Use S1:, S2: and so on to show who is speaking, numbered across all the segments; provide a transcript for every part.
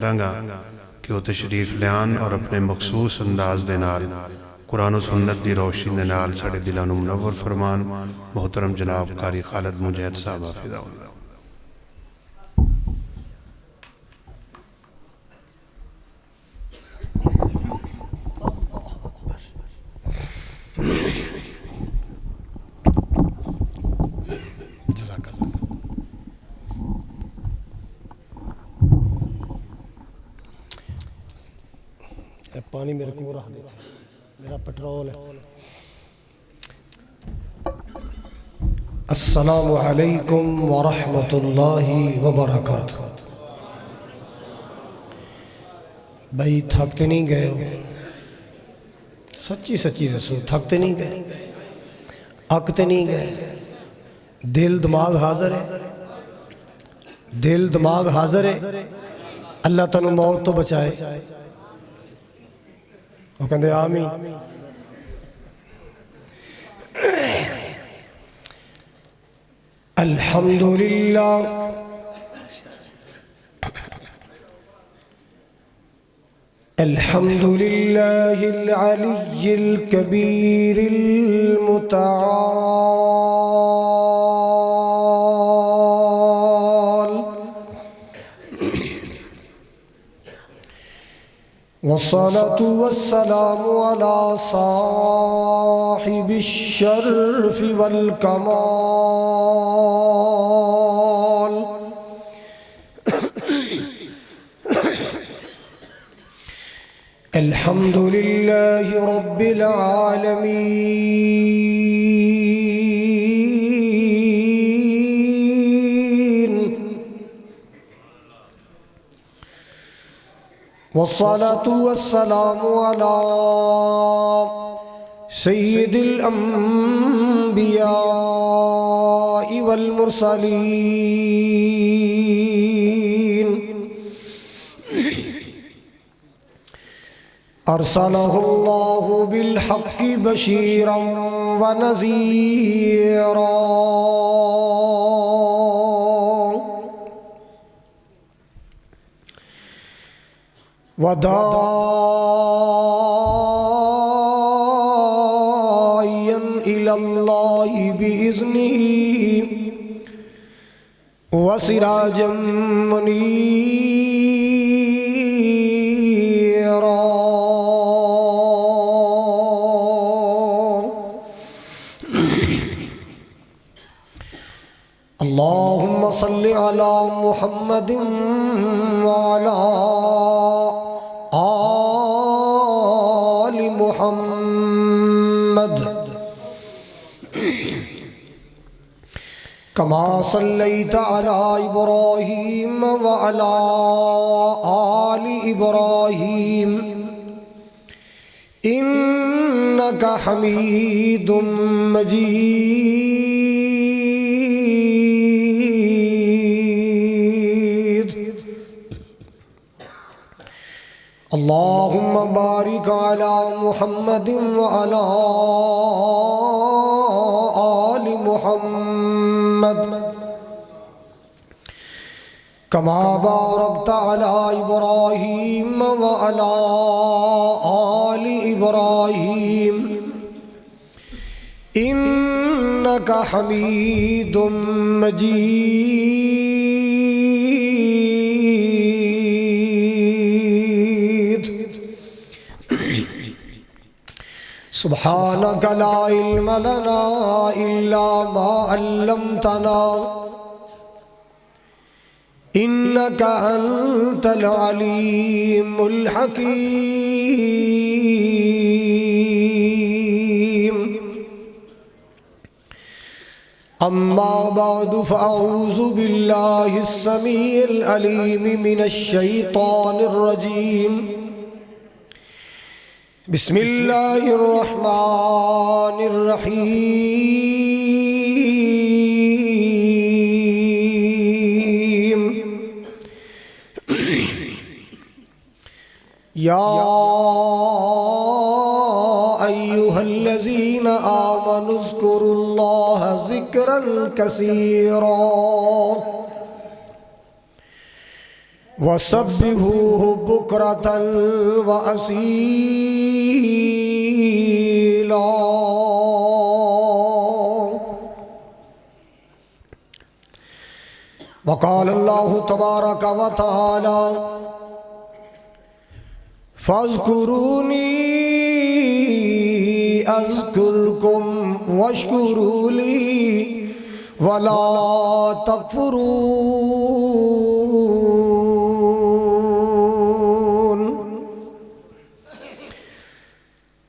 S1: رنگا کہ وہ تشریف لیان اور اپنے مخصوص انداز دے نال قرآن و سنت دی روشنی دے نال ساڑے دلانو منور فرمان محترم جناب قاری خالد مجاہد صاحب حافظہ اللہ۔
S2: پانی میرے کو رکھ دیتے میرا پٹرول ہے۔ السلام علیکم ورحمۃ اللہ وبرکاتہ۔ بھائی تھکتے نہیں گئے ہو؟ سچی سچی سے سو تھکتے نہیں گئے، اکتے نہیں گئے؟ دل دماغ حاضر ہے؟ دل دماغ حاضر ہے؟ اللہ تنو موت تو بچائے۔ وہ کہتے ہیں آمین۔ الحمدللہ الحمدللہ العلی الکبیر المتعال، والصلاة والسلام على صاحب الشرف والكمال، الحمد لله رب العالمين، والصلاة والسلام على سيد الأنبياء والمرسلين، أرسله الله بالحق بشيرا ونذيرا، وداعيا إلى الله بإذنه وسراجا منيرا، اللهم صل على محمد وعلى آل محمد كما صليت على إبراهيم وعلى آل إبراهيم إنك حميد مجيد، اللهم بارك على محمد وعلى آل محمد كما باركت على إبراهيم وعلى آل إبراهيم إنك حميد مجيد، سبحانك لا علم لنا إلا ما علمتنا إنك أنت العليم الحكيم، أما بعد فأعوذ بالله السميع العليم من الشيطان الرجيم، بسم الله الرحمن الرحيم، يا أيها الذين آمنوا اذكروا الله ذكرا كثيرا وَسَبِّحُوهُ بُكْرَةً وَأَصِيلًا. وقال اللہ تبارک و تعالی فاذکرونی اذکرکم واشکروا لی ولا تکفرون.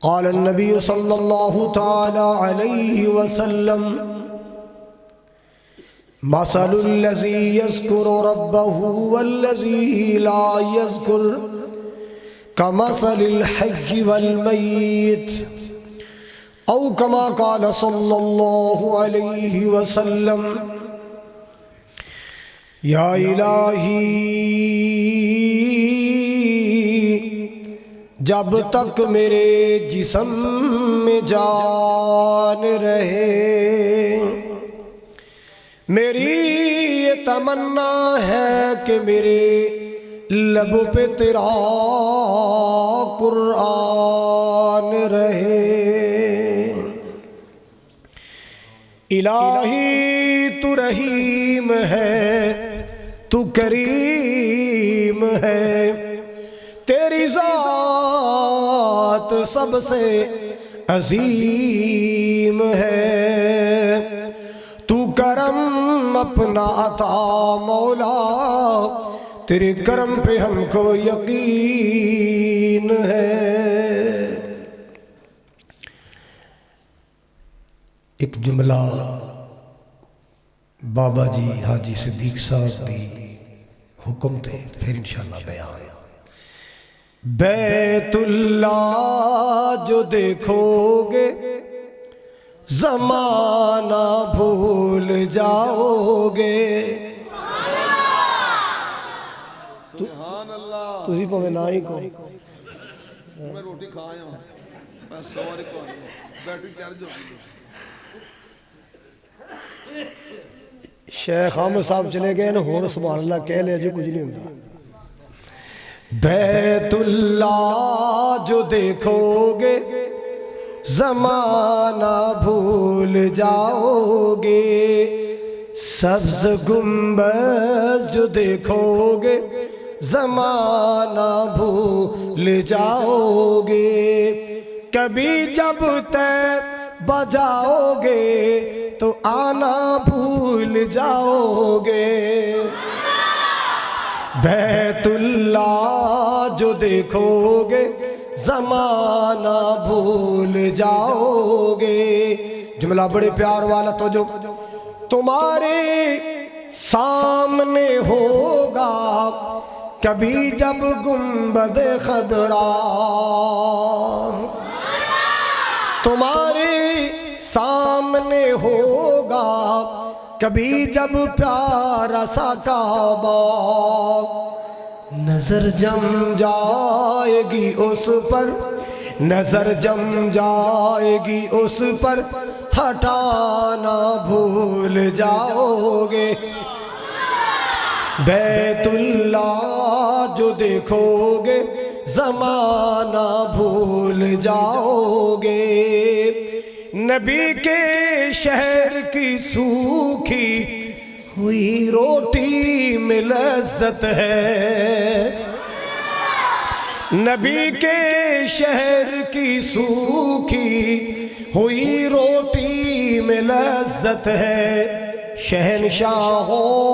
S2: قال النبی صلی اللہ تعالی علیہ وسلم مثل الذی یذکر ربہ والذی لا یذکر کمثل الحی والمیت او کما قال صلی اللہ علیہ وسلم. یا الہی جب تک میرے جسم میں جان رہے میری یہ تمنا ہے کہ میرے لبوں پہ تیرا قرآن رہے. الہی تو رحیم ہے تو کریم ہے تیری ذات سب سے عظیم ہے. تو کرم اپنا عطا مولا تیرے کرم پہ ہم کو یقین ہے. ایک جملہ بابا جی حاجی صدیق صاحب دی حکم تھے پھر انشاءاللہ بیان. بیت اللہ جو دیکھو گے زمانہ بھول جاؤ گے.
S3: سبحان اللہ.
S2: تسی پویں نہ ہی کو
S3: میں روٹی کھایا ہوں میں سواری کو آئی ہوں بیٹری چارج ہو گئی.
S2: شیخ حامد صاحب چلے گئے نا ہور سبحان اللہ کہہ لے جی کچھ نہیں ہوتا. بیت اللہ جو دیکھو گے زمانہ بھول جاؤ گے. سبز گنبد جو دیکھو گے زمانہ بھول جاؤ گے. کبھی جب طیبہ جاؤ گے تو آنا بھول جاؤ گے. بیت اللہ جو دیکھو گے زمانہ بھول جاؤ گے. جملہ بڑے پیار والا تو جو تمہارے سامنے ہوگا کبھی جب گنبد خضرا تمہارے سامنے ہوگا کبھی جب پیارا سا کعبہ. نظر جم جائے گی اس پر نظر جم جائے گی اس پر ہٹانا بھول جاؤ گے. بیت اللہ جو دیکھو گے زمانہ بھول جاؤ گے. نبی کے شہر کی سوکھی ہوئی روٹی میں لذت ہے. نبی کے شہر کی سوکھی ہوئی روٹی میں لذت ہے. شہنشاہوں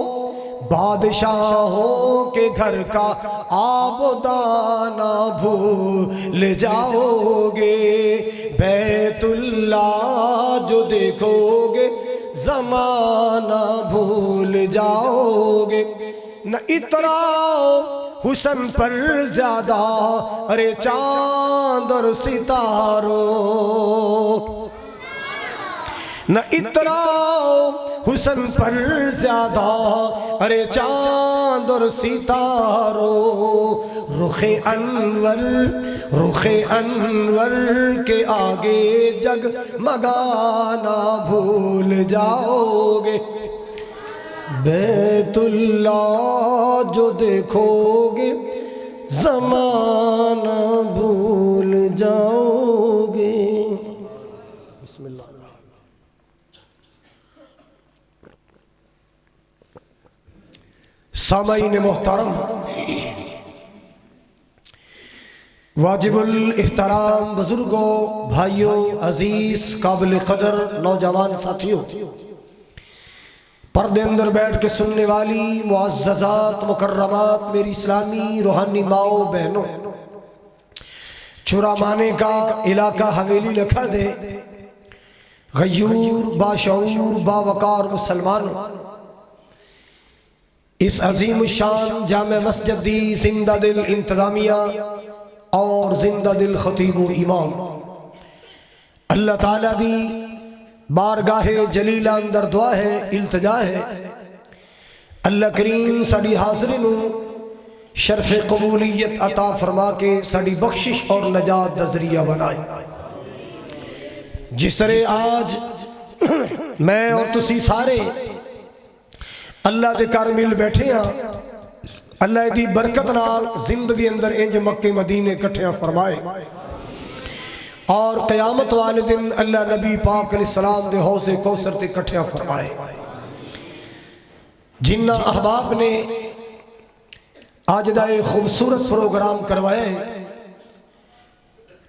S2: بادشاہوں کے گھر کا آب و دانہ بھول جاؤ گے. بیت اللہ جو دیکھو گے زمانہ بھول جاؤ گے. نہ اتراؤ حسن پر زیادہ ارے چاند اور ستاروں. نہ اتراؤ حسن پر زیادہ ارے چاند اور ستاروں. رخ انور کے آگے جگ مگانا بھول جاؤ گے. بیت اللہ جو دیکھو گے زمانہ بھول جاؤ گے. بسم اللہ. سامعین محترم، واجب الاحترام بزرگوں، بھائیوں، عزیز قابل قدر نوجوان ساتھیوں، پردے اندر بیٹھ کے سننے والی معززات مکرمات میری اسلامی روحانی ماؤں بہنوں، چورا مانے کا علاقہ حویلی لکھا دے، غیور باشعور باوقار مسلمانوں، اس عظیم الشان جامع مسجد دی زندہ دل انتظامیہ اور زندہ دل خطیب و امام، اللہ تعالیٰ دی بارگاہ جلیلہ اندر دعا ہے، التجا ہے، اللہ کریم ساڑی حاضری نو شرف قبولیت عطا فرما کے ساڑی بخشش اور نجات دا ذریعہ بنائے. جس طرح آج میں اور تسی سارے اللہ دے کر مل بیٹھے ہیں، اللہ دی برکت نال زندگی اندر انج مکہ مدینے کٹھیاں فرمائے، اور قیامت والے دن اللہ نبی پاک علیہ السلام دے حوض کوثر تے کٹھیاں فرمائے. جنہ احباب نے آج دا ایک خوبصورت پروگرام کروایا ہے،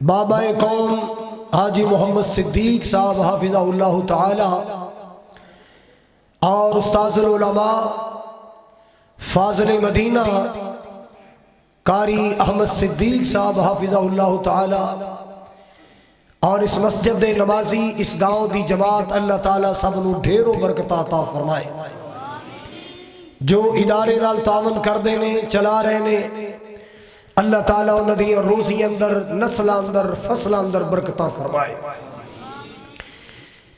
S2: بابا قوم حاجی محمد صدیق صاحب حافظہ اللہ تعالی اور استاذ العلماء فاضل مدینہ قاری احمد صدیق صاحب حافظہ اللہ تعالی اور اس مسجد نمازی اس گاؤں دی جماعت اللہ تعالیٰ سب نو ڈھیروں برکت عطا فرمائے. جو ادارے نال تعاون کر دینے چلا رہے نے، اللہ تعالیٰ انہاں دی روزی اندر، نسل اندر، فصل اندر برکتاں فرمائے.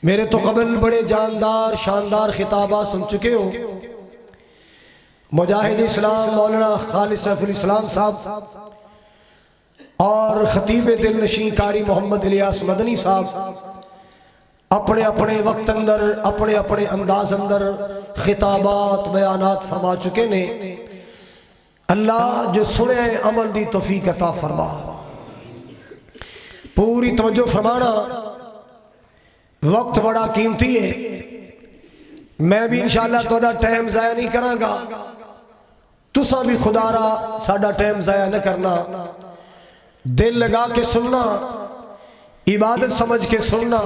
S2: میرے تو قبل بڑے جاندار شاندار خطابہ سن چکے ہو. مجاہد اسلام مولانا خالد سیف الاسلام صاحب اور خطیب دل نشین قاری محمد الیاس مدنی صاحب اپنے اپنے وقت اندر، اپنے اپنے انداز اندر خطابات بیانات فرما چکے نے. اللہ جو سنے عمل دی توفیق عطا فرما. پوری توجہ فرمانا، وقت بڑا قیمتی ہے. میں بھی انشاءاللہ تھوڑا ٹائم ضائع نہیں کراں گا، تساں بھی خدا را ساڈا ٹائم ضائع نہ کرنا. دل لگا کے سننا، عبادت سمجھ کے سننا.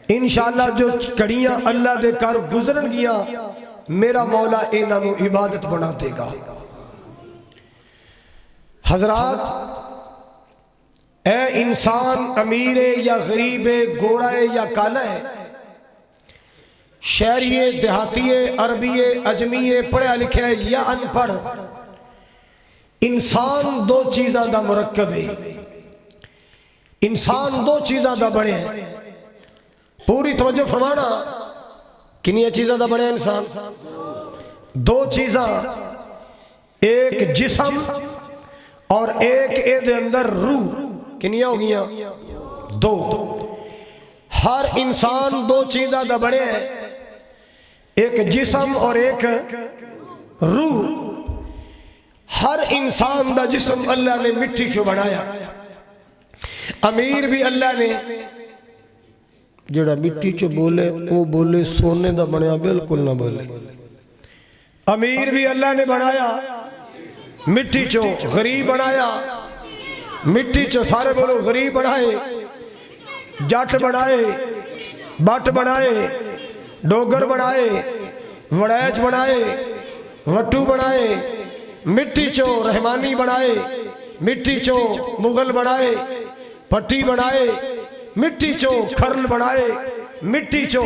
S2: انشاءاللہ جو کڑیاں اللہ دے کر گزرن گیا، میرا مولا انہاں نو عبادت بنا دے گا. حضرات، اے انسان امیر ہے یا غریب ہے، گورا ہے یا کالا ہے، شہری ہے، دیہاتی ہے، عربی ہے، اجمی ہے، پڑھا لکھا ہے یا ان پڑھ، انسان دو چیزاں دا مرکب ہے. انسان دو چیزاں دا بڑے ہیں. پوری توجہ فرمانا، کنیا چیزاں دا بڑے انسان؟ دو چیزاں، ایک جسم اور ایک اے دے اندر روح. کنیا ہو گیا؟ دو. ہر انسان دو چیزاں دا بڑے ہیں، ایک جسم اور ایک روح. ہر انسان دا جسم اللہ نے مٹی چو بنایا. امیر بھی اللہ نے جڑا مٹی چو بولے وہ بولے سونے دا بنایا، بالکل نہ بولے. امیر بھی اللہ نے بنایا مٹی چو، غریب بنایا مٹی چو. سارے بولو غریب بنائے، جٹ بنائے، بٹ بنائے، ڈوگر بنائے، وڑیچ بنائے، وٹو بنائے، مٹی چو. رحمانی بنائے مٹی چو، مغل بنائے، پٹی بنائے مٹی چو، کھرل بنائے مٹی چو.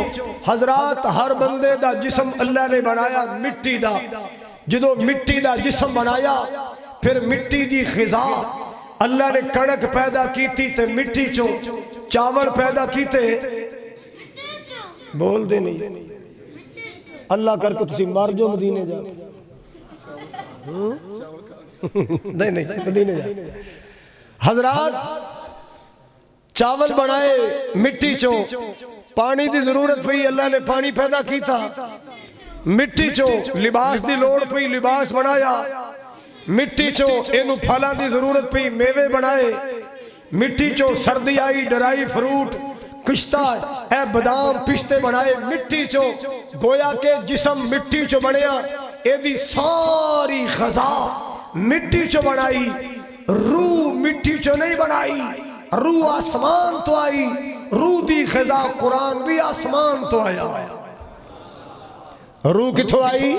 S2: حضرات، ہر بندے دا جسم اللہ نے بنایا مٹی دا. جدو مٹی دا جسم بنایا، پھر مٹی دی غذا اللہ نے کڑک پیدا کیتی تے مٹی چو، چاول پیدا کیتے. بول دے نہیں، اللہ کر کے تسی مار جو مدینے جا. نہیں مدینے جا. حضرات، چاول بنائے مٹی چو، پانی دی ضرورت پئی، اللہ نے پانی پیدا کیتا. مٹی چو لباس دی لوڑ پئی لباس بنایا، مٹی چو اینو پھلاں دی ضرورت پئی میوے بنائے، مٹی چو سردی آئی ڈرائی فروٹ کشتہ اے بادام پشتے بنائے، مٹی چو گویا کہ جسم مٹی چو بنیا، اے دی ساری غذا مٹی چو بنائی، روح مٹی چو نہیں بنائی، روح آسمان تو آئی، روح دی غذا قرآن بھی آسمان تو آیا، روح کتھو آئی؟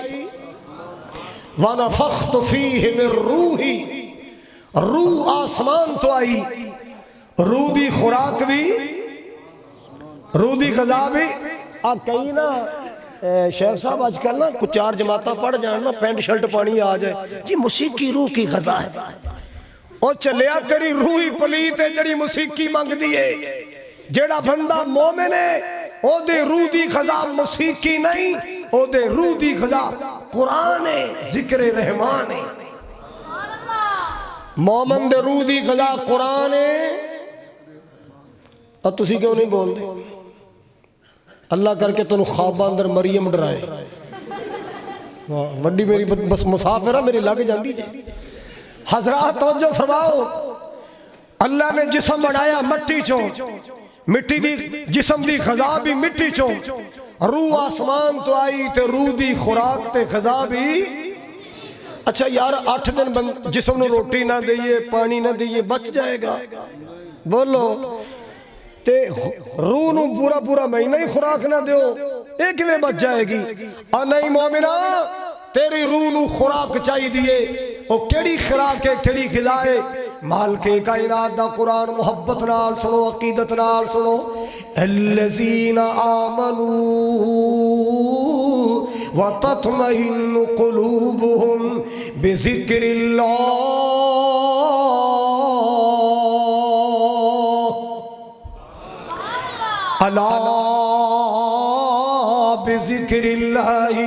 S2: وَنَفَخْتُ فِيهِ مِن رُوحِ، روح آسمان تو آئی، روح دی خوراک بھی، روح دی غذا بھی۔ کئی نا شیخ صاحب آج کل نا کچھ 4 جماعتہ پڑھ جائیں نا پینٹ شرٹ پانی آ جائے جی موسیقی روح کی غذا ہے، او چلیا تیری روح ہی پلیت ہے جڑی موسیقی مانگ دیئے، جڑا بندہ مومن ہے او دے روح دی غذا موسیقی نہیں، او دے روح دی غذا قرآن ہے، ذکر رحمان ہے، مومن دے روح دی غذا قرآن ہے۔ اب تسی کیوں نہیں بول دے؟ اللہ کر کے تنو خواب اندر مریم ڈرائے، وڈی میری بس مسافرہ میری لگ جاندی جائے۔ حضرات توجہ فرماؤ، اللہ نے جسم بنایا مٹی چو، مٹی دی جسم دی غذا بھی مٹی چو، روح آسمان تو آئی تے روح دی خوراک تے غذا بھی۔ اچھا یار 8 دن جسم نو روٹی نہ دئیے پانی نہ دئیے بچ جائے گا؟ بولو تے روح نو پورا پورا مہینہ ہی خوراک نہ دیو ایک میں بچ جائے گی؟ نہیں مومنہ، تیری روح نو خوراک چاہی دیئے، او کیڑی خوراک ہے کیڑی غذا ہے؟ مالکِ کائنات دا قرآن محبت نال سنو، عقیدت نال سنو، الذین آمنوا وتطمئن قلوبهم بذکر اللہ، الا بذکر اللہ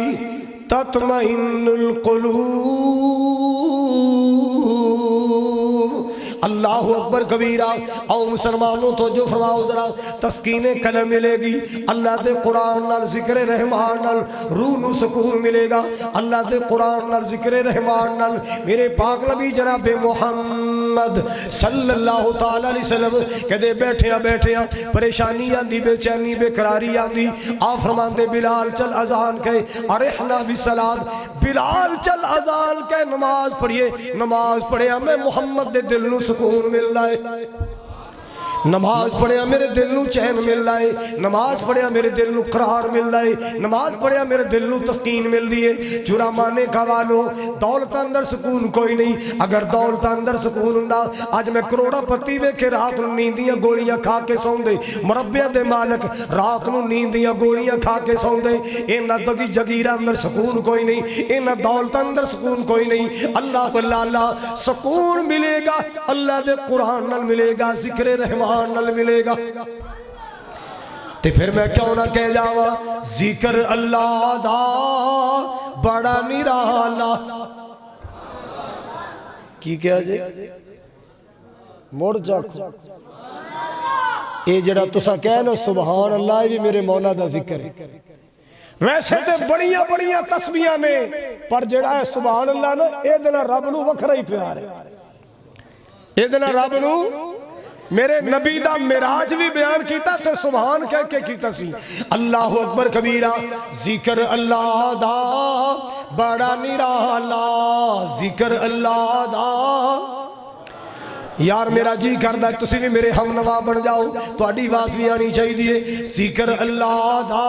S2: تطمئن القلوب۔ اللہ اکبر کبیرہ۔ او مسلمانوں تو جو فرماؤ ذرا تسکین قلب ملے گی اللہ دے قرآن نال، ذکر رحمان نال روح نو سکون ملے گا اللہ دے قرآن نال، ذکر رحمان نال۔ میرے پاک نبی جناب محمد صلی اللہ تعالی علیہ وسلم کہتے بیٹھیاں پریشانی آندی، بے چینی بے قراری آندی، آپ فرماندے بلال چل اذان کہے، ارحنا بالصلاۃ، بلال چل اذان کہے نماز پڑھیے، نماز پڑھیا میں محمد دے دل نو سکون مل رہا ہے، نماز پڑھیا میرے دل نو چین مل رہا ہے، نماز پڑھیا میرے دل نو قرار مل رہا ہے، نماز پڑھیا میرے دل نو تسکین مل دی ہے۔ جرا مانے کھوالو دولت اندر سکون کوئی نہیں، اگر دولت اندر سکون ہوندا آج میں کروڑا پتی وے کے رات نو نیندیاں گولیاں کھا کے سوندے، مربیاں دے مالک رات نو نیندیاں گولیاں کھا کے سوندے۔ اینا دگی جگیرہ اندر سکون کوئی نہیں، اینا دولت اندر سکون کوئی نہیں۔ اللہ اللہ سکون ملے گا اللہ دے قرآن نال ملے گا، ذکر رحمان نال ملے گا۔ تے پھر میں کیوں نہ کہہ جاوا ذکر اللہ دا بڑا نرالا۔ کی کیا جے موڑ جاکھو اے جڑا تسا کہنا سبحان اللہ بھی میرے مولا دا ذکر ہے۔ ویسے تے بڑیاں بڑیاں تسبیحاں نے پر جڑا ہے سبحان اللہ نا اے دنا رب نو وکھرا ہی پیار ہے، اے دنا رب نو۔ میرے نبی دا معراج بھی بیان کیتا تے سبحان کہہ کے کیتا سی۔ اللہ اکبر کبیرہ، ذکر اللہ دا بڑا نرالا، ذکر اللہ دا۔ یار میرا جی کردہ ہے تسی بھی میرے ہم نوا بن جاؤ، تو اڈی آواز بھی آنی چاہیے دیئے، ذکر اللہ دا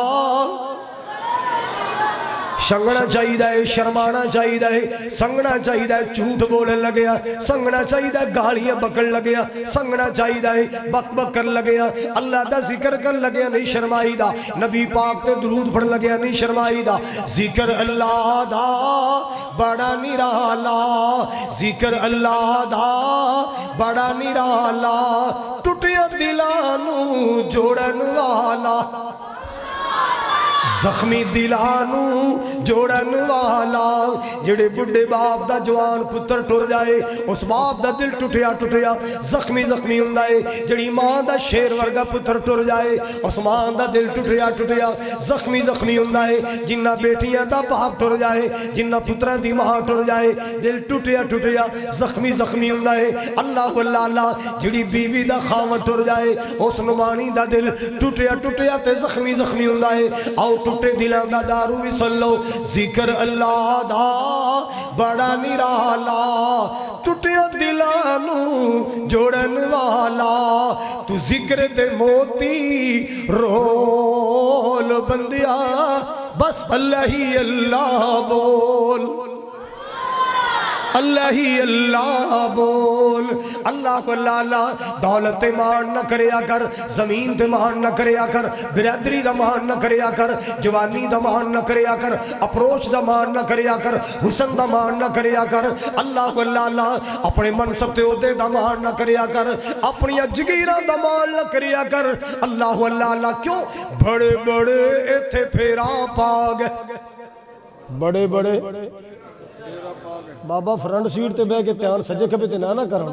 S2: سنگنا چاہیے، شرمانا چاہیے، سنگنا چاہیے، جھوٹ بولن لگیا، سنگنا چاہیے، گالیاں بکڑ لگیا، سنگنا چاہیے، بک بک کر لگیا، اللہ دا ذکر کر لگیا نہیں شرمائی دا، نبی پاک تے درود پڑھ لگیا نہیں شرمائی دا۔ ذکر اللہ دا بڑا نرالا، ذکر اللہ دا بڑا نرالا، ٹوٹیا دلانو جوڑن والا، زخمی دلانو جوڑن والا جڑے بڑھے باپ دا جوان پتر ٹر جائے اس باپ دا دل ٹوٹیا ٹوٹیا زخمی زخمی ہندائے جڑی ماں دا شیر ورگا پتر ٹر جائے اس ماں دا دل ٹوٹیا ٹوٹیا زخمی زخمی ہندائے جنہ بیٹیاں دا باپ ٹر جائے جنہ پتران دی ماں ٹر جائے دل ٹوٹیا ٹوٹیا زخمی زخمی ہندائے اللہ اللہ جڑی بیوی دا خاون ٹر جائے اس نمانی دا دل ٹوٹیا ٹوٹیا تے زخمی زخمی ہندائے آؤ ٹوٹے دلان دا دارو بھی سن لو ذکر اللہ دا بڑا نرالا ٹوٹیا دلانو جوڑن والا تو ذکر دے موتی رول بندیا بس اللہ ہی اللہ بول اللہ ہی اللہ بول اللہ کو اللہ دولت مان نہ کریا کر زمین دے مان نہ کریا کر برادری دا مان نہ کریا کر جوانی دا مان نہ کریا کر اپروچ دا مان نہ کریا کر حسن دا مان نہ کریا کر اللہ کو اللہ اپنے منصب تے عہدے دا مان نہ کریا کر اپنی جگیرہ دا مان نہ کریا کر اللہ اللہ کیوں بڑے بڑے ایتھے پھیرا پاگ بڑے بڑے بابا فرنٹ سیٹ تے بے کے تیان سجے کبھی تے نہ کرن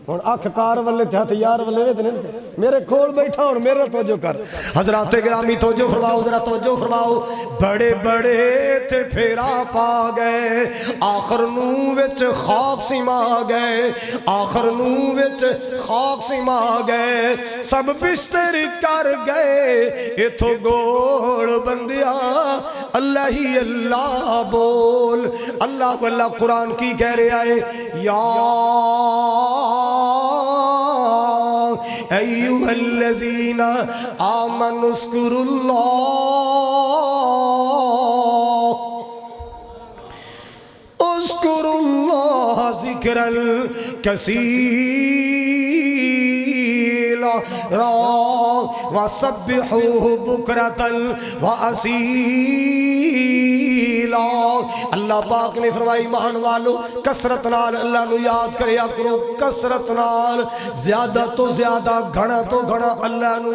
S2: ہن اکھ کار والے تے ہتھ یار والے تے نہیں میرے کھول بیٹھا ہن میرا توجہ کر حضرات گرامی توجہ فرماؤ ذرا توجہ فرماؤ بڑے بڑے تے پھیرا پا گئے آخر نو وچ خاک سما گئے آخر نو وچ خاک سما گئے سب بستر کر گئے ایتھو گوڑ بندیا اللہ ہی اللہ بول اللہ واللہ قرآن کی کہہ رہے آئے یا ایوہ الذین آمنوا اذکروا اللہ ذکرا کثیرا وسبحوہ بکرۃ واسیلا اللہ پاک نے فرمائی مان والو کسرت نال اللہ نو یاد کریا کرو کسرت نال زیادہ تو زیادہ گھنا تو گھنا اللہ نو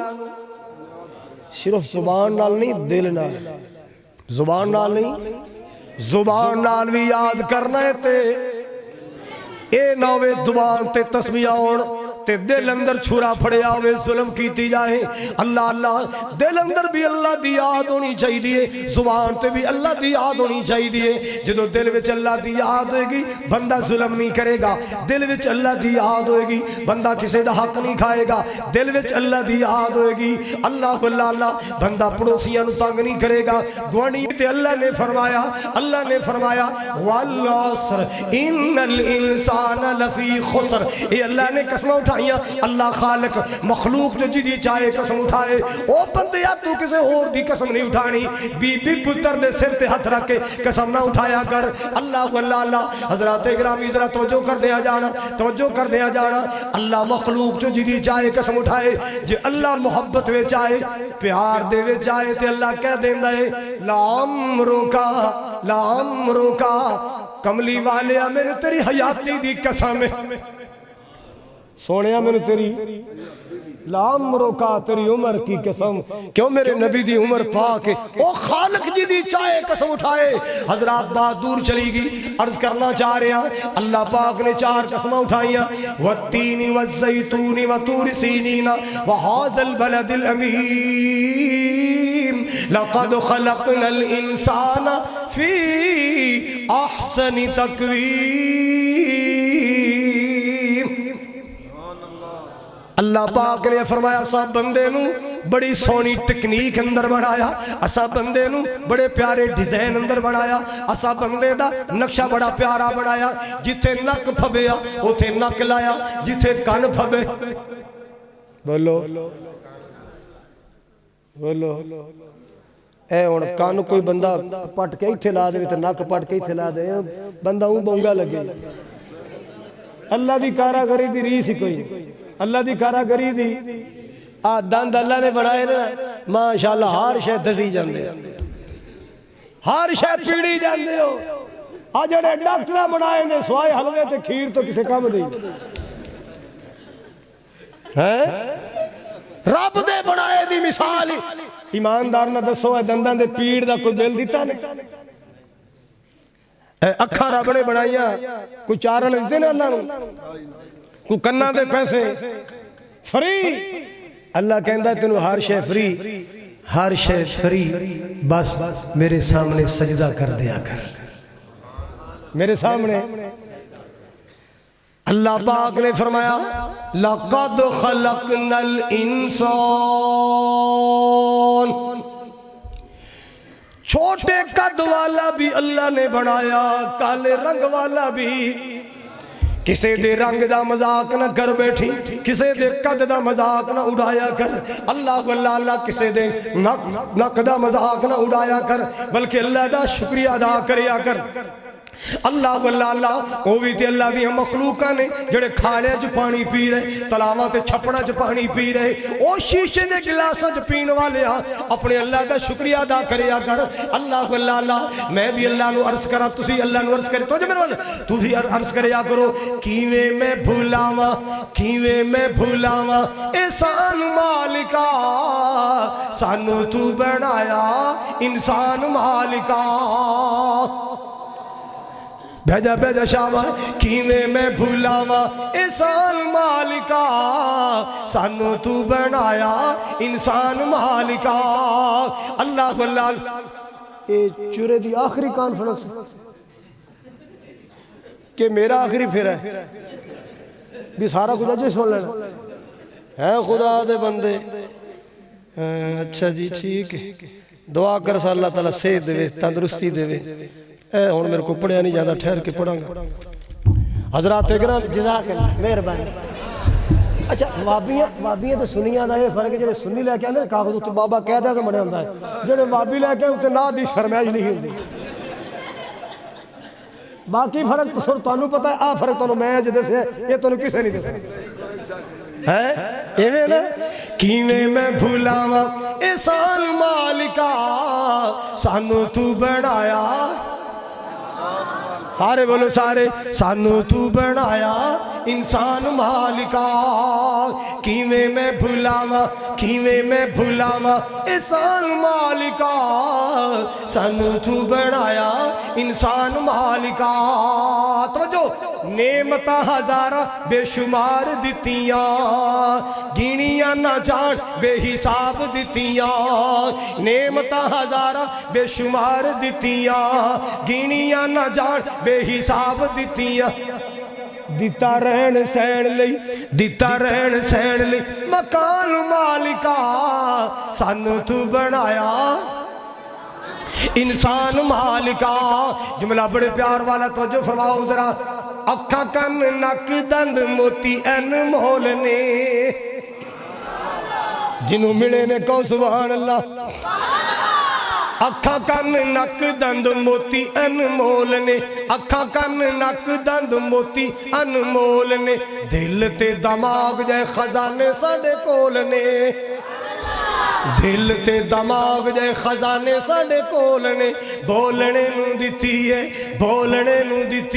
S2: صرف زبان نال نہیں دل نال زبان نال نہیں زبان نال بھی یاد کرنا ہے تے اے نوے زبان تے تسبیح اور تے دل اندر چھرا پھڑے آوے ظلم کیتی جائے اللہ اللہ دل اندر بھی اللہ دی یاد ہونی چاہی دیئے زبان تے بھی اللہ دی یاد ہونی چاہی دیئے جدو دل وچ اللہ دی یاد ہوئے گی بندہ ظلم نہیں کرے گا دل وچ اللہ دی یاد ہوئے گی بندہ کسے دا حق نہیں کھائے گا دل وچ اللہ دی یاد ہوئے گی اللہ اللہ بندہ پڑوسیاں نو تنگ نہیں کرے گا گوانی تے اللہ نے فرمایا والعصر ان الانسان لفی خسر اے اللہ نے قسم اللہ خالق مخلوق جو جدی چاہے قسم اٹھائے او بندیا تو کسے اور دی قسم نہیں اٹھانی بی بی پتر دے سر تے ہاتھ رکھ کے قسم نہ اٹھایا کر اللہ اللہ حضرات گرامی ذرا توجہ کر دیا جانا اللہ مخلوق جو جدی چاہے قسم اٹھائے جے اللہ محبت وے چاہے پیار دے وے چاہے تے اللہ کہہ دیندا ہے لام روکا کملی والے میں نے تیری حیاتی دی قسم ہے سونیا میں نے تیری لام روکا تیری عمر کی قسم کیوں میرے نبی دی عمر پاک ہے او خالق جی دی چاہے قسم اٹھائے حضرات بات دور چلی گی عرض کرنا چاہ رہے ہیں اللہ پاک نے 4 قسمیں اٹھائیاں والتین والزیتون وطور سینین وہذا البلد الامین لقد خلقنا الانسان فی احسن تقویم اللہ پاک نے فرمایا اسا بندے نو بڑی سونی ٹیکنیک اندر بنایا اسا بندے نو بڑے پیارے ڈیزائن اندر بنایا اسا بندے دا نقشہ بڑا پیارا بنایا جتھے نک پھبیا اوتھے نک لایا جتھے کان پھبے بولو اے ہن کان کوئی بندہ پٹ کے ایتھے لا دے تے نک پٹ کے ایتھے لا دے بندہ اون بونگا لگے اللہ دی کاراگری دی ریس ہی کوئی اللہ دی کاراگری دی دند اللہ نے بڑھائے نا ماشاءاللہ ہر شے دسی جاندے ہر شے پیڑی جاندے ہو جڑے ڈاکٹر بنائے نے سوائے حلوے تے کھیر تو کسے کام نہیں رب دے بنائے دی مثال ہی ایماندار نہ دسو اے دنداں دے پیڑ دا کوئی بل دیتا نہیں اے اکھاں رب نے بنائیاں کوئی چارن دیتے نا اللہ نو کوئی کناں دے پیسے فری اللہ کہندا ہے تینوں ہر شے فری ہر شے فری بس میرے سامنے سجدہ کر دیا کر میرے سامنے اللہ پاک نے فرمایا لَقَدْ خَلَقْنَا الْإِنسَانَ چھوٹے قد والا بھی اللہ نے بنایا کالے رنگ والا بھی کسے دے رنگ دا مذاق نہ کر بیٹھی کسے دے قد دا مذاق نہ اڑایا کر اللہ اللہ کسے دے نق دا مذاق نہ اڑایا کر بلکہ اللہ دا شکریہ ادا کریا کر اللہ اللہ وہ بھی تے اللہ دی مخلوقہ نے جڑے کھاڑے جو پانی پی رہے تلاواں تے چھپڑا جو پانی پی رہے او شیشے دے گلاساں جو پین والے اپنے اللہ دا شکریہ ادا کریا کر اللہ اللہ میں بھی اللہ نو عرض کرا تسی اللہ نو عرض کرے تو جو میرے والے تسی عرض کریا کرو کیویں میں بھولاواں احسان مالکا سانو تو بنایا انسان مالکا بھیجا شاما کیویں میں بھولاواں احسان مالکا سانو تو بنایا انسان مالکا اللہ اللہ اے چورے دی آخری کانفرنس کہ میرا آخری پھر ہے بھی سارا کچھ اجے سن لینا ہے خدا دے بندے اچھا جی ٹھیک ہے دعا کر سا اللہ تعالیٰ صحت دے تندرستی دے اے ہون میرے کو پڑھیا نہیں جاتا ٹھہر کے پڑھاں گا حضرات اکرام جزاک اللہ مہربانی اچھا وابیاں تو سنیاں دا یہ فرق ہے جڑے سنی لے کے آندے کاغذ تے بابا کہہ دے تو بڑے ہوندا ہے جڑے وابی لے کے تے نہ دی فرمائش نہیں ہوندی باقی فرق تو سر تانوں پتہ ہے آ فرق تانوں میں جے دسے یہ تانوں کسے نہیں دسے ہے ایویں نا کیویں میں بھولاواں احسان مالکا سانو تو بنایا سارے بولو سارے سانو تو بنایا انسان مالکا کیویں میں بھولاواں احسان مالکا سانو تو بنایا انسان مالکا توجہ نعمتاں ہزارہ بے شمار دتیاں گنیاں نہ جان بے حساب دتیاں نعمتاں ہزارہ بے شمار دتیاں گنیاں نہ جان بے حساب دتیاں دیتا رہن سین لئی مکان مالکا سانو تو بنایا انسان مالکا جملہ بڑے پیار والا توجہ فرماؤ ذرا اکھا کن نک دند موتی این مول نے جنہوں ملے نے کہو سبحان اللہ اکھا کن نک دند موتی انمول نے اکھا کن نک دند موتی انمول نے دل تے دماغ جائے خزانے ساڑے کول نے دل تے دماغ جائے خزانے ساڑے کول نے بولنے نو دیتی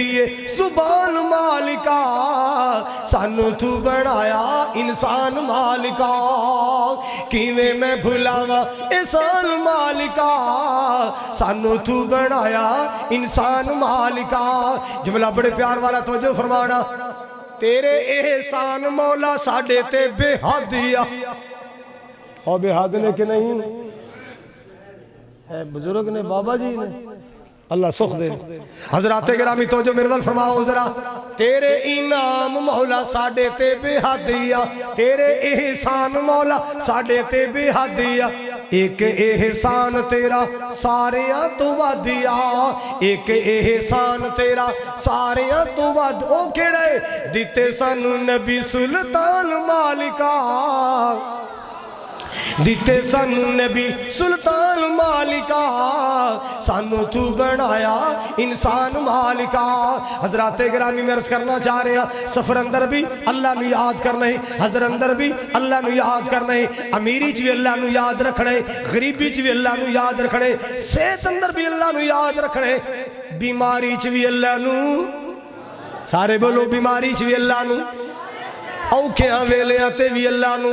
S2: ہے سبحان مالکا سانو تو بنایا انسان مالکا کیویں میں بھولاواں احسان مالکا سانو تو بنایا انسان مالکا جملہ بڑے پیار والا توجہ فرمانا تیرے احسان مولا ساڑے تے بے حدیہ اور بے حد نے کہ نہیں ہے بزرگ نے بابا جی نے اللہ سخ دے حضرات گرامی توجہ میرے وال فرماؤ ذرا تیرے انعام مولا ساڑے تے بے حدیہ تیرے احسان مولا ساڑے تے بے حدیہ ایک احسان تیرا ساریاں تو ودیا ایک احسان تیرا ساریاں تو ود او کیڑے دیتے سانو نبی سلطان مالکا دیتے سانو نبی سلطان مالکا سانو تو بنایا انسان مالکا حضرات گرامی میں عرض کرنا چاہ رہے ہیں سفر اندر بھی اللہ نو یاد کرنا ہے حضر اندر بھی اللہ نو یاد کرنا ہے امیری چوی اللہ نو یاد رکھنے غریبی چوی اللہ نو یاد رکھنے صحت اندر بھی اللہ نو یاد رکھنے بیماری چوی اللہ نو سارے بولو بیماری چوی اللہ نو اوکھیاں ویلیاں تے بھی اللہ نو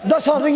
S2: 10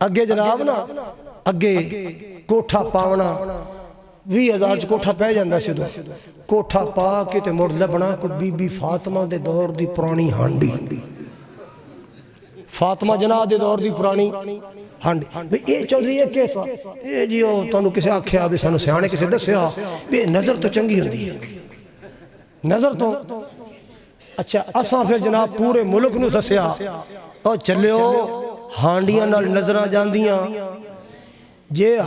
S2: اگے جناب نا اگے کوٹھا پاونا 20,000 چ کوٹھا پہ جاندہ سی دو کوٹھا پا کے تے مڑ لبنا کو بی بی فاطمہ دے دور دی پرانی ہانڈی فاطمہ جناح دے دور دی پرانی ہانڈی بھئی اے چودھری ہے کیسا اے جی او تانوں کسے آکھیا بھی سانو سیانے کسے دسیا بھی نظر تو چنگی ہوندی ہے نظر تو اچھا اساں پھر جناب پورے ملک نو سسیا او چلیو ہانڈیاں نال نظراں جاندیاں جے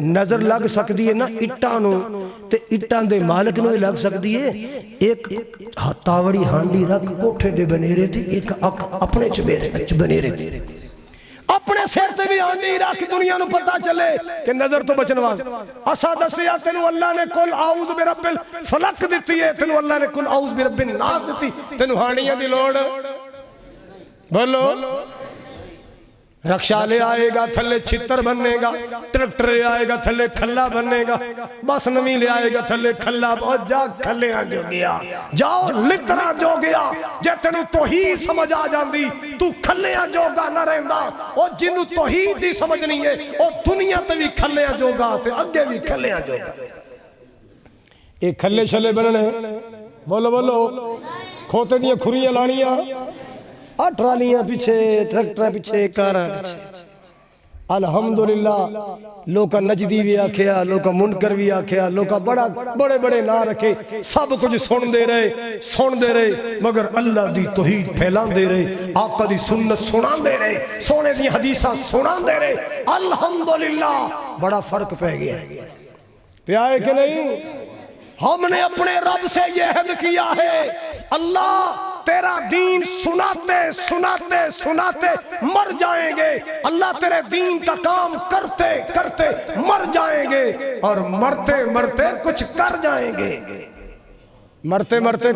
S2: نظر لگ سکتی ہے نا اٹھاں نو تے اٹھاں دے مالک نو لگ سکتی ہے ایک تاوڑی ہانڈی رکھ کوٹھے دے بنیرے تھی ایک اپنے چ بنیرے تھی اپنے سر سے بھی ہانڈی رکھ دنیا نو پتہ چلے کہ نظر تو بچن واسطے اسا دسیا تینو اللہ نے کل اعوذ برب الفلق دتی ہے تینو اللہ نے کل اعوذ برب الناس دتی تینو ہانڈیاں دی لوڑ بولو رکشا لے آئے گا تھلے چھتر بننے گا ٹریکٹر لے آئے گا تھلے کھلا بننے گا بس نمی لے آئے گا تھلے کھلا بہت جا کھلے آ جو گیا جاؤ لترا جو گیا جے تینو توحید سمجھ آ جاندی تو کھلے آ جو گا نہ رہندا او جنو توحید دی سمجھ نہیں ہے او دنیا تے بھی کھلے آ جو گا تے اگے بھی کھلے آ جو گا ایک کھلے چھلے بننے بولو بولو کھوتے دیاں کھریاں لانیاں ٹرالیاں پیچھے ٹریکٹر پیچھے کاراں پیچھے الحمدللہ لوکا نجدی بھی آکھیا لوکا منکر بھی آکھیا لوکا بڑے بڑے نہ رکھے سب کچھ سن دے رہے مگر اللہ دی توحید پھیلان دے رہے آقا دی سنت سنان دے رہے سونے دی حدیثہ سنان دے رہے الحمدللہ بڑا فرق پہ گیا پیائے کہ نہیں ہم نے اپنے رب سے یہ عہد کیا ہے اللہ تیرا دین سناتے سناتے سناتے مر جائیں گے اللہ تیرے دین کا کام کرتے کرتے مر جائیں گے اور مرتے مرتے کچھ کر جائیں گے مرتے مرتے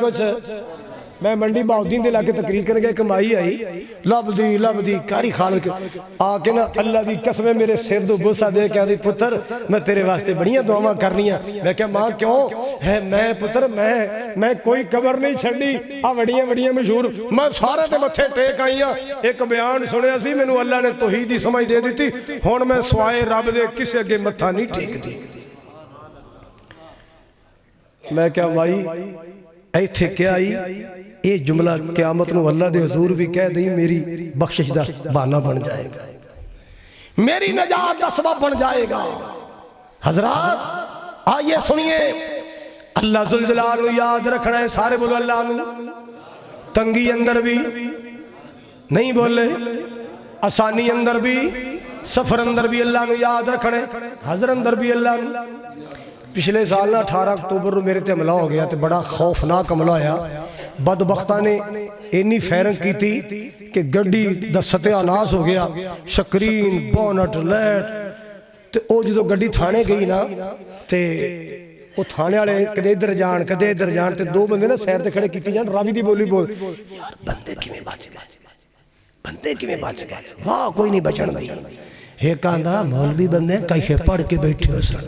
S2: کچھ میں منڈی باؤدین دے لاکے تقریر کر گئے کمائی آئی لب دی کاری خالق آکے نا اللہ دی قسمیں میرے سر دو بوسا دے کہ آدھی پتر میں تیرے واسطے بڑیاں دعاواں کرنی ہیں میں کہا ماں کیوں ہے میں پتر میں کوئی قبر نہیں چھڑی بڑیاں مشہور میں سارے تے متھے ٹیک آئی ہاں ایک بیان سنیا سی میں نو اللہ نے توحید ہی سمجھ دے دیتی ہون میں سوائے رب دے کسی اگے متھا نہیں ٹیک دی میں کہا بھائی ایتھے کیا آئی یہ جملہ قیامت نو اللہ دے حضور بھی کہہ دیں میری بخشش دا بہانہ بن جائے گا میری نجات دا سبب بن جائے گا حضرات آئیے سنیے اللہ ذوالجلال یاد رکھنا ہے سارے بولو اللہ نو تنگی اندر بھی نہیں بولے آسانی اندر بھی سفر اندر بھی اللہ نو یاد رکھنا ہے حضر اندر بھی اللہ نو پچھلے سال 18 اکتوبر میرے تے حملہ ہو گیا تے بڑا خوفناک حملہ آیا بدبختہ نے اینی فیرنگ کی تھی کہ گڈی دا ستیہ ناس ہو گیا شکرین بونٹ لیٹ تے او جدو گڈی تھانے گئی نا تے وہ تھانے والے کدے ادھر جان تے دو بندے نا سیر تے کھڑے کیتی جان راوی دی بولی بول یار بندے کی میں بچ گئے واہ کوئی نہیں بچن دی ایک آندھا مولوی بندے کئی پڑھ کے بیٹھے ہو سر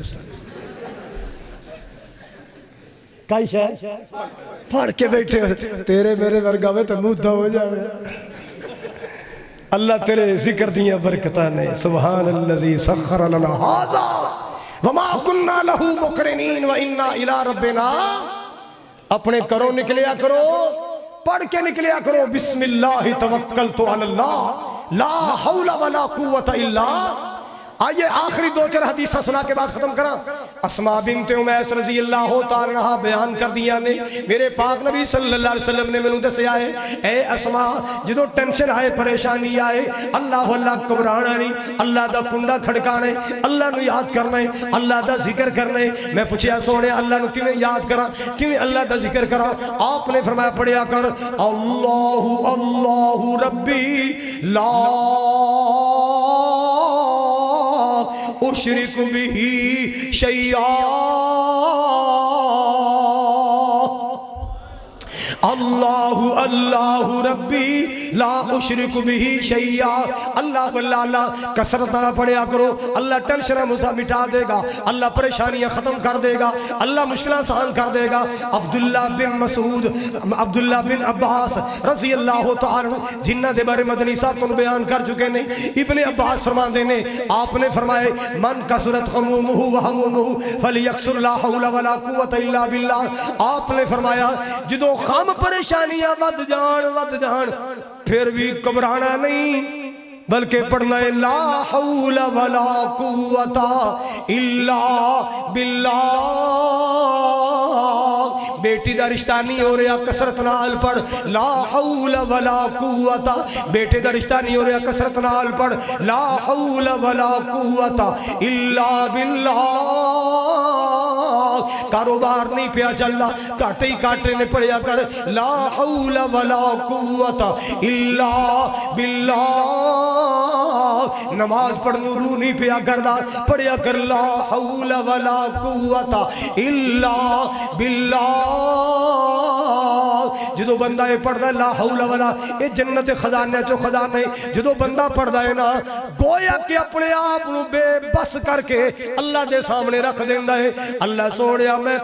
S2: کئی شاہ پڑھ کے بیٹھے ہو تیرے میرے ورگا میں تو مودہ ہو جائے اللہ تیرے ذکر دیا برکتانے سبحان اللذی سخر لنا حاضا وما کننا لہو مقرنین و انا الى ربنا اپنے کرو نکلیا کرو پڑھ کے نکلیا کرو بسم اللہ توکلت علی اللہ لا حول ولا قوت الا آئیے آخری دو چار حدیثہ سنا کے بعد ختم کرا اسماء بنت امیس رضی اللہ تعالیٰ عنہ بیان کر دیا نے میرے پاک نبی صلی اللہ علیہ وسلم نے میں نے دسیا ہے اے اسماء جدو ٹینشن آئے پریشانی آئے اللہ گھبرانا نہیں اللہ دا کنڈا کھڑکانا ہے اللہ نو یاد کرنا ہے اللہ دا ذکر کرنا ہے میں پوچھیا سونے اللہ نو کیویں یاد کرا کیویں اللہ دا ذکر کرا آپ نے فرمایا پڑھیا کر اللہ اللہ ربی لا اشرک بھی شیئا اللہ اللہ ربی لا اشرک بہ شیئا، اللہ اللہ کثرت نہ پڑھیا کرو، اللہ ٹینشن مٹا دے گا، اللہ پریشانیاں ختم کر دے گا، اللہ مشکلیں آسان کر دے گا۔ عبداللہ بن مسعود، عبداللہ بن عباس رضی اللہ تعالی جنہ دے بارے مدنی صاحب کو بیان کر چکے نے، ابن عباس فرماندے نے آپ نے فرمائے من کثرت غمومہ وہمومہ فلیکثر لا حول ولا قوت الا باللہ۔ آپ نے فرمایا جدو غم پریشانیاں ود جان پھر بھی گھبرانا نہیں بلکہ پڑھنا ہے لا حول ولا قوت الا باللہ۔ بیٹی دا رشتہ نہیں ہو رہا کثرت نال پڑھ لا حول ولا قوت، بیٹے دا رشتہ نہیں ہو رہا کثرت نال پڑھ لا حول ولا قوت الا باللہ۔ کاروبار نہیں پیا چلنا کاٹے ہی کاٹے نے پڑھیا کر لا حول ولا قوت الا باللہ۔ نماز پڑھنو روح نہیں پیا کردا پڑھیا کر لا حول ولا قوت الا باللہ۔ جدو بندہ یہ پڑھدا ہے لا حول ولا، یہ جنت خزانے چو خزانے، جدو بندہ پڑھدا ہے نا گویا کہ اپنے آپ نو بے بس کر کے اللہ دے سامنے رکھ دیندا ہے۔ اللہ سوڑیا میں